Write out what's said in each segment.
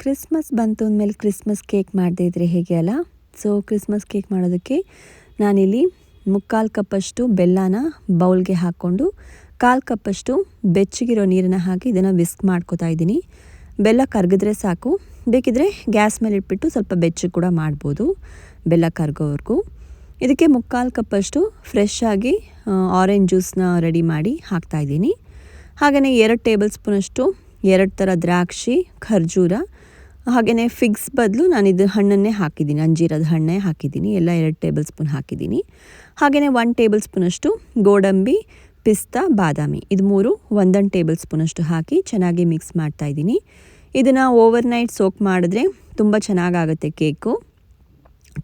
Christmas ಬಂತು ಅಂದಮೇಲೆ Christmas cake ಮಾಡದೇ ಇದ್ದರೆ ಹೇಗೆ ಅಲ್ಲ. ಸೊ ಕ್ರಿಸ್ಮಸ್ ಕೇಕ್ ಮಾಡೋದಕ್ಕೆ ನಾನಿಲ್ಲಿ 3/4 ಕಪ್ಪಷ್ಟು ಬೆಲ್ಲನ ಬೌಲ್ಗೆ ಹಾಕ್ಕೊಂಡು 1/4 ಕಪ್ಪಷ್ಟು ಬೆಚ್ಚಗಿರೋ ನೀರನ್ನು ಹಾಕಿ ಇದನ್ನು ವಿಸ್ಕ್ ಮಾಡ್ಕೋತಾ ಇದ್ದೀನಿ. ಬೆಲ್ಲ ಕರಗಿದ್ರೆ ಸಾಕು, ಬೇಕಿದ್ರೆ ಗ್ಯಾಸ್ ಮೇಲೆ ಇಟ್ಬಿಟ್ಟು ಸ್ವಲ್ಪ ಬೆಚ್ಚಗೆ ಕೂಡ ಮಾಡ್ಬೋದು ಬೆಲ್ಲ ಕರಗೋವರೆಗೂ. ಇದಕ್ಕೆ 3/4 ಕಪ್ಪಷ್ಟು ಫ್ರೆಶ್ ಆಗಿ ಆರೆಂಜ್ ಜ್ಯೂಸನ್ನ ರೆಡಿ ಮಾಡಿ ಹಾಕ್ತಾಯಿದ್ದೀನಿ. ಹಾಗೆಯೇ 2 ಟೇಬಲ್ ಸ್ಪೂನಷ್ಟು 2 ಥರ ದ್ರಾಕ್ಷಿ, ಖರ್ಜೂರ, ಹಾಗೆಯೇ ಫಿಗ್ಸ್ ಬದಲು ನಾನು ಇದು ಹಣ್ಣನ್ನೇ ಹಾಕಿದ್ದೀನಿ, ಅಂಜೀರದ ಹಣ್ಣೇ ಹಾಕಿದ್ದೀನಿ. ಎಲ್ಲ 2 ಟೇಬಲ್ ಸ್ಪೂನ್ ಹಾಕಿದ್ದೀನಿ. ಹಾಗೆಯೇ 1 ಟೇಬಲ್ ಸ್ಪೂನಷ್ಟು ಗೋಡಂಬಿ, ಪಿಸ್ತಾ, ಬಾದಾಮಿ, ಇದು 3 1 ಟೇಬಲ್ ಸ್ಪೂನಷ್ಟು ಹಾಕಿ ಚೆನ್ನಾಗಿ ಮಿಕ್ಸ್ ಮಾಡ್ತಾಯಿದ್ದೀನಿ. ಇದನ್ನು ಓವರ್ನೈಟ್ ಸೋಕ್ ಮಾಡಿದ್ರೆ ತುಂಬ ಚೆನ್ನಾಗಾಗುತ್ತೆ ಕೇಕು.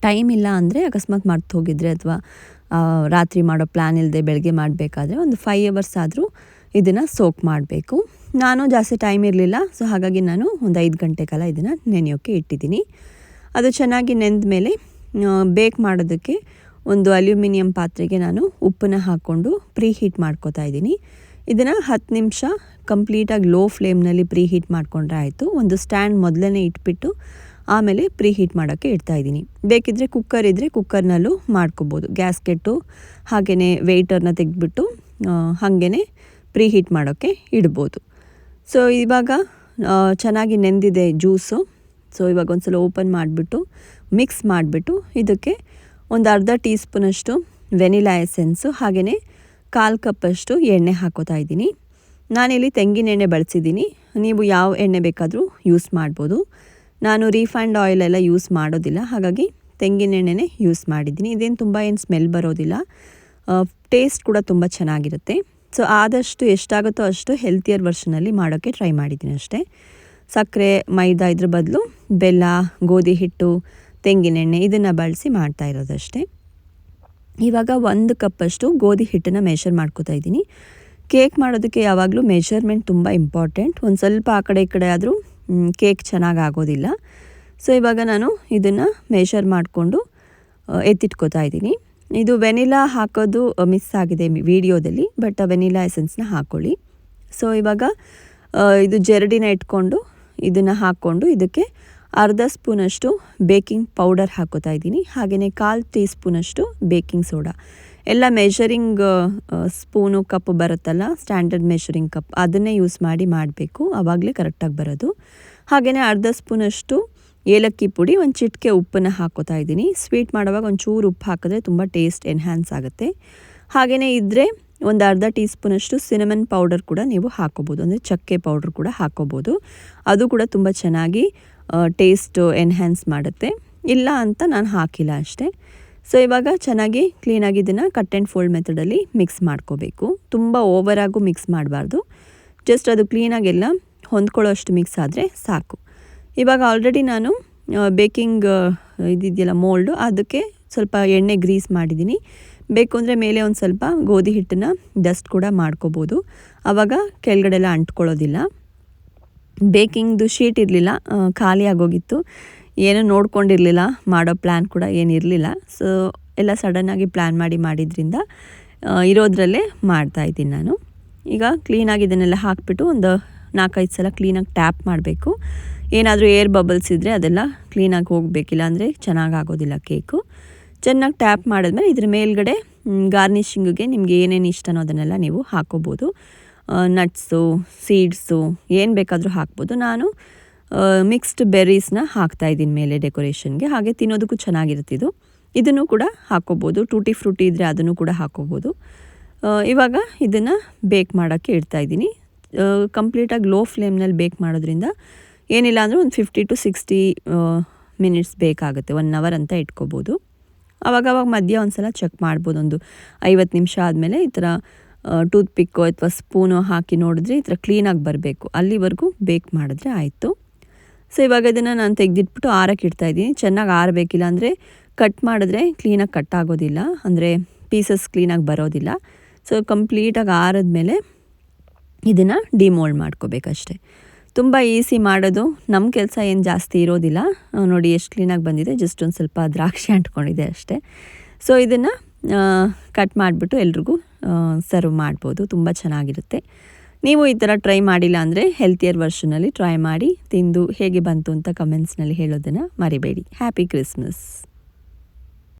ಟೈಮ್ ಇಲ್ಲ ಅಂದರೆ ಅಕಸ್ಮಾತ್ ಮರ್ತು ಹೋಗಿದ್ರೆ ಅಥವಾ ರಾತ್ರಿ ಮಾಡೋ ಪ್ಲ್ಯಾನ್ ಇಲ್ಲದೆ ಬೆಳಗ್ಗೆ ಮಾಡಬೇಕಾದ್ರೆ ಒಂದು 5 ಅವರ್ಸ್ ಆದರೂ ಇದನ್ನು ಸೋಕ್ ಮಾಡಬೇಕು. ನಾನು ಜಾಸ್ತಿ ಟೈಮ್ ಇರಲಿಲ್ಲ, ಸೊ ಹಾಗಾಗಿ ನಾನು ಒಂದು 5 ಗಂಟೆ ಕಾಲ ಇದನ್ನು ನೆನೆಯೋಕ್ಕೆ ಇಟ್ಟಿದ್ದೀನಿ. ಅದು ಚೆನ್ನಾಗಿ ನೆಂದ ಮೇಲೆ ಬೇಕ್ ಮಾಡೋದಕ್ಕೆ ಒಂದು ಅಲ್ಯೂಮಿನಿಯಂ ಪಾತ್ರೆಗೆ ನಾನು ಉಪ್ಪನ್ನು ಹಾಕ್ಕೊಂಡು ಪ್ರೀ ಹೀಟ್ ಮಾಡ್ಕೋತಾ ಇದ್ದೀನಿ. ಇದನ್ನು 10 ನಿಮಿಷ ಕಂಪ್ಲೀಟಾಗಿ ಲೋ ಫ್ಲೇಮ್ನಲ್ಲಿ ಪ್ರೀ ಹೀಟ್ ಮಾಡಿಕೊಂಡ್ರೆ ಆಯಿತು. ಒಂದು ಸ್ಟ್ಯಾಂಡ್ ಮೊದಲೇ ಇಟ್ಬಿಟ್ಟು ಆಮೇಲೆ ಪ್ರೀ ಹೀಟ್ ಮಾಡೋಕ್ಕೆ ಇಡ್ತಾಯಿದ್ದೀನಿ. ಬೇಕಿದ್ದರೆ ಕುಕ್ಕರ್ ಇದ್ದರೆ ಕುಕ್ಕರ್ನಲ್ಲೂ ಮಾಡ್ಕೋಬೋದು. ಗ್ಯಾಸ್ಕೆಟ್ಟು ಹಾಗೆಯೇ ವೆಯ್ಟರ್ನ ತೆಗೆದ್ಬಿಟ್ಟು ಹಾಗೇ ಪ್ರೀ ಹೀಟ್ ಮಾಡೋಕ್ಕೆ ಇಡ್ಬೋದು. ಸೊ ಇವಾಗ ಚೆನ್ನಾಗಿ ನೆಂದಿದೆ ಜ್ಯೂಸು. ಸೊ ಇವಾಗ ಒಂದು ಸಲ ಓಪನ್ ಮಾಡಿಬಿಟ್ಟು ಮಿಕ್ಸ್ ಮಾಡಿಬಿಟ್ಟು ಇದಕ್ಕೆ ಒಂದು ಅರ್ಧ ಟೀ ಸ್ಪೂನಷ್ಟು ವೆನಿಲಾ ಎಸೆನ್ಸು ಹಾಗೆಯೇ 1/4 ಕಪ್ಪಷ್ಟು ಎಣ್ಣೆ ಹಾಕೋತಾ ಇದ್ದೀನಿ. ನಾನಿಲ್ಲಿ ತೆಂಗಿನ ಎಣ್ಣೆ ಬಳಸಿದ್ದೀನಿ, ನೀವು ಯಾವ ಎಣ್ಣೆ ಬೇಕಾದರೂ ಯೂಸ್ ಮಾಡ್ಬೋದು. ನಾನು ರೀಫೈಂಡ್ ಆಯಿಲೆಲ್ಲ ಯೂಸ್ ಮಾಡೋದಿಲ್ಲ, ಹಾಗಾಗಿ ತೆಂಗಿನ ಎಣ್ಣೆನೇ ಯೂಸ್ ಮಾಡಿದ್ದೀನಿ. ಇದೇನು ತುಂಬ ಸ್ಮೆಲ್ ಬರೋದಿಲ್ಲ, ಟೇಸ್ಟ್ ಕೂಡ ತುಂಬ ಚೆನ್ನಾಗಿರುತ್ತೆ. ಸೊ ಆದಷ್ಟು ಎಷ್ಟಾಗುತ್ತೋ ಅಷ್ಟು ಹೆಲ್ತಿಯರ್ ವರ್ಷನಲ್ಲಿ ಮಾಡೋಕ್ಕೆ ಟ್ರೈ ಮಾಡಿದ್ದೀನಿ ಅಷ್ಟೇ. ಸಕ್ಕರೆ, ಮೈದಾ ಇದ್ರ ಬದಲು ಬೆಲ್ಲ, ಗೋಧಿ ಹಿಟ್ಟು, ತೆಂಗಿನೆಣ್ಣೆ ಇದನ್ನು ಬಳಸಿ ಮಾಡ್ತಾ ಇರೋದಷ್ಟೇ. ಇವಾಗ 1 ಕಪ್ಪಷ್ಟು ಗೋಧಿ ಹಿಟ್ಟನ್ನು ಮೆಷರ್ ಮಾಡ್ಕೋತಾ ಇದ್ದೀನಿ. ಕೇಕ್ ಮಾಡೋದಕ್ಕೆ ಯಾವಾಗಲೂ ಮೆಷರ್ಮೆಂಟ್ ತುಂಬ ಇಂಪಾರ್ಟೆಂಟ್. ಒಂದು ಸ್ವಲ್ಪ ಆ ಕಡೆ ಈ ಕಡೆ ಆದರೂ ಕೇಕ್ ಚೆನ್ನಾಗಿ ಆಗೋದಿಲ್ಲ. ಸೊ ಇವಾಗ ನಾನು ಇದನ್ನು ಮೆಷರ್ ಮಾಡಿಕೊಂಡು ಎತ್ತಿಟ್ಕೋತಾ ಇದ್ದೀನಿ. ಇದು ವೆನಿಲಾ ಹಾಕೋದು ಮಿಸ್ ಆಗಿದೆ ವಿಡಿಯೋದಲ್ಲಿ, ಬಟ್ ವೆನಿಲಾ ಎಸೆನ್ಸ್ನ ಹಾಕ್ಕೊಳ್ಳಿ. ಸೊ ಇವಾಗ ಇದು ಜರಡಿನ ಇಟ್ಕೊಂಡು ಇದನ್ನು ಹಾಕ್ಕೊಂಡು ಇದಕ್ಕೆ ಅರ್ಧ ಸ್ಪೂನಷ್ಟು ಬೇಕಿಂಗ್ ಪೌಡರ್ ಹಾಕೋತಾ ಇದ್ದೀನಿ. ಹಾಗೆಯೇ 1/4 ಟೀ ಸ್ಪೂನಷ್ಟು ಬೇಕಿಂಗ್ ಸೋಡಾ. ಎಲ್ಲ ಮೆಷರಿಂಗ್ ಸ್ಪೂನು ಕಪ್ ಬರುತ್ತಲ್ಲ, ಸ್ಟ್ಯಾಂಡರ್ಡ್ ಮೆಷರಿಂಗ್ ಕಪ್, ಅದನ್ನೇ ಯೂಸ್ ಮಾಡಿ ಮಾಡಬೇಕು, ಆವಾಗಲೇ ಕರೆಕ್ಟಾಗಿ ಬರೋದು. ಹಾಗೆಯೇ ಅರ್ಧ ಸ್ಪೂನಷ್ಟು ಏಲಕ್ಕಿ ಪುಡಿ, ಒಂದು ಚಿಟಿಕೆ ಉಪ್ಪನ್ನು ಹಾಕೋತಾ ಇದ್ದೀನಿ. ಸ್ವೀಟ್ ಮಾಡುವಾಗ ಒಂಚೂರು ಉಪ್ಪು ಹಾಕಿದ್ರೆ ತುಂಬ ಟೇಸ್ಟ್ ಎನ್ಹ್ಯಾನ್ಸ್ ಆಗುತ್ತೆ. ಹಾಗೆಯೇ ಇದ್ದರೆ ಒಂದು ಅರ್ಧ ಟೀ ಸ್ಪೂನಷ್ಟು ಸಿನಮನ್ ಪೌಡರ್ ಕೂಡ ನೀವು ಹಾಕೋಬೋದು, ಅಂದರೆ ಚಕ್ಕೆ ಪೌಡ್ರ್ ಕೂಡ ಹಾಕೋಬೋದು. ಅದು ಕೂಡ ತುಂಬ ಚೆನ್ನಾಗಿ ಟೇಸ್ಟ್ ಎನ್ಹ್ಯಾನ್ಸ್ ಮಾಡುತ್ತೆ. ಇಲ್ಲ ಅಂತ ನಾನು ಹಾಕಿಲ್ಲ ಅಷ್ಟೇ. ಸೊ ಇವಾಗ ಚೆನ್ನಾಗಿ ಕ್ಲೀನಾಗಿ ಇದನ್ನು ಕಟ್ ಆ್ಯಂಡ್ ಫೋಲ್ಡ್ ಮೆಥಡಲ್ಲಿ ಮಿಕ್ಸ್ ಮಾಡ್ಕೋಬೇಕು. ತುಂಬ ಓವರಾಗೂ ಮಿಕ್ಸ್ ಮಾಡಬಾರ್ದು, ಜಸ್ಟ್ ಅದು ಕ್ಲೀನಾಗೆಲ್ಲ ಹೊಂದ್ಕೊಳ್ಳೋ ಅಷ್ಟು ಮಿಕ್ಸ್ ಆದರೆ ಸಾಕು. ಇವಾಗ ಆಲ್ರೆಡಿ ನಾನು ಬೇಕಿಂಗ್ ಇದಿದೆಯಲ್ಲ ಮೋಲ್ಡು, ಅದಕ್ಕೆ ಸ್ವಲ್ಪ ಎಣ್ಣೆ ಗ್ರೀಸ್ ಮಾಡಿದ್ದೀನಿ. ಬೇಕು ಅಂದರೆ ಮೇಲೆ ಒಂದು ಸ್ವಲ್ಪ ಗೋಧಿ ಹಿಟ್ಟನ್ನು ಡಸ್ಟ್ ಕೂಡ ಮಾಡ್ಕೋಬೋದು, ಆವಾಗ ಕೆಳಗಡೆಲ್ಲ ಅಂಟ್ಕೊಳ್ಳೋದಿಲ್ಲ. ಬೇಕಿಂಗ್ದು ಶೀಟ್ ಇರಲಿಲ್ಲ, ಖಾಲಿ ಆಗೋಗಿತ್ತು, ಏನೂ ನೋಡ್ಕೊಂಡಿರಲಿಲ್ಲ, ಮಾಡೋ ಪ್ಲ್ಯಾನ್ ಕೂಡ ಏನಿರಲಿಲ್ಲ. ಸೊ ಎಲ್ಲ ಸಡನ್ನಾಗಿ ಪ್ಲ್ಯಾನ್ ಮಾಡಿದ್ರಿಂದ ಇರೋದ್ರಲ್ಲೇ ಮಾಡ್ತಾಯಿದ್ದೀನಿ ನಾನು. ಈಗ ಕ್ಲೀನಾಗಿ ಇದನ್ನೆಲ್ಲ ಹಾಕಿಬಿಟ್ಟು ಒಂದು 4-5 ಸಲ ಕ್ಲೀನಾಗಿ ಟ್ಯಾಪ್ ಮಾಡಬೇಕು. ಏನಾದರೂ ಏರ್ ಬಬಲ್ಸ್ ಇದ್ದರೆ ಅದೆಲ್ಲ ಕ್ಲೀನಾಗಿ ಹೋಗಬೇಕಿಲ್ಲ ಅಂದರೆ ಚೆನ್ನಾಗಾಗೋದಿಲ್ಲ ಕೇಕು. ಚೆನ್ನಾಗಿ ಟ್ಯಾಪ್ ಮಾಡಿದ್ಮೇಲೆ ಇದ್ರ ಮೇಲ್ಗಡೆ ಗಾರ್ನಿಷಿಂಗಿಗೆ ನಿಮಗೆ ಏನೇನು ಇಷ್ಟನೋ ಅದನ್ನೆಲ್ಲ ನೀವು ಹಾಕೋಬೋದು. ನಟ್ಸು, ಸೀಡ್ಸು ಏನು ಬೇಕಾದರೂ ಹಾಕ್ಬೋದು. ನಾನು ಮಿಕ್ಸ್ಡ್ ಬೆರ್ರೀಸ್ನ ಹಾಕ್ತಾಯಿದ್ದೀನಿ ಮೇಲೆ ಡೆಕೋರೇಷನ್ಗೆ, ಹಾಗೆ ತಿನ್ನೋದಕ್ಕೂ ಚೆನ್ನಾಗಿರುತ್ತಿದ್ದು. ಇದನ್ನು ಕೂಡ ಹಾಕೋಬೋದು, ಟೂಟಿ ಫ್ರೂಟಿ ಇದ್ದರೆ ಅದನ್ನು ಕೂಡ ಹಾಕೋಬೋದು. ಇವಾಗ ಇದನ್ನು ಬೇಕ್ ಮಾಡೋಕ್ಕೆ ಇಡ್ತಾಯಿದ್ದೀನಿ. ಕಂಪ್ಲೀಟಾಗಿ ಲೋ ಫ್ಲೇಮ್ನಲ್ಲಿ ಬೇಕ್ ಮಾಡೋದ್ರಿಂದ ಏನಿಲ್ಲ ಅಂದರೆ ಒಂದು 50 to 60 ಮಿನಿಟ್ಸ್ ಬೇಕಾಗುತ್ತೆ, 1 ಅವರ್ ಅಂತ ಇಟ್ಕೋಬೋದು. ಆವಾಗ ಮಧ್ಯ ಒಂದು ಸಲ ಚೆಕ್ ಮಾಡ್ಬೋದು. ಒಂದು 50 ನಿಮಿಷ ಆದಮೇಲೆ ಈ ಥರ ಟೂತ್ ಪಿಕ್ಕೋ ಅಥವಾ ಸ್ಪೂನೋ ಹಾಕಿ ನೋಡಿದ್ರೆ ಈ ಥರ ಕ್ಲೀನಾಗಿ ಬರಬೇಕು, ಅಲ್ಲಿವರೆಗೂ ಬೇಕ್ ಮಾಡಿದ್ರೆ ಆಯಿತು. ಸೊ ಇವಾಗ ಇದನ್ನು ನಾನು ತೆಗೆದಿಟ್ಬಿಟ್ಟು ಆರಕ್ಕೆ ಇಡ್ತಾಯಿದ್ದೀನಿ. ಚೆನ್ನಾಗಿ ಆರಬೇಕಿಲ್ಲ ಅಂದರೆ ಕಟ್ ಮಾಡಿದ್ರೆ ಕ್ಲೀನಾಗಿ ಕಟ್ ಆಗೋದಿಲ್ಲ, ಅಂದರೆ ಪೀಸಸ್ ಕ್ಲೀನಾಗಿ ಬರೋದಿಲ್ಲ. ಸೊ ಕಂಪ್ಲೀಟಾಗಿ ಆರಿದ್ಮೇಲೆ ಇದನ್ನು ಡಿಮೋಲ್ಡ್ ಮಾಡ್ಕೋಬೇಕಷ್ಟೆ. ತುಂಬ ಈಸಿ ಮಾಡೋದು, ನಮ್ಮ ಕೆಲಸ ಏನು ಜಾಸ್ತಿ ಇರೋದಿಲ್ಲ. ನೋಡಿ ಎಷ್ಟು ಕ್ಲೀನಾಗಿ ಬಂದಿದೆ, ಜಸ್ಟ್ ಒಂದು ಸ್ವಲ್ಪ ದ್ರಾಕ್ಷಿ ಅಂಟ್ಕೊಂಡಿದೆ ಅಷ್ಟೇ. ಸೊ ಇದನ್ನು ಕಟ್ ಮಾಡಿಬಿಟ್ಟು ಎಲ್ರಿಗೂ ಸರ್ವ್ ಮಾಡ್ಬೋದು, ತುಂಬ ಚೆನ್ನಾಗಿರುತ್ತೆ. ನೀವು ಈ ಥರ ಟ್ರೈ ಮಾಡಿಲ್ಲ ಅಂದರೆ ಹೆಲ್ತಿಯರ್ ವರ್ಷನಲ್ಲಿ ಟ್ರೈ ಮಾಡಿ ತಿಂದು ಹೇಗೆ ಬಂತು ಅಂತ ಕಮೆಂಟ್ಸ್ನಲ್ಲಿ ಹೇಳೋದನ್ನು ಮರಿಬೇಡಿ. Happy Christmas.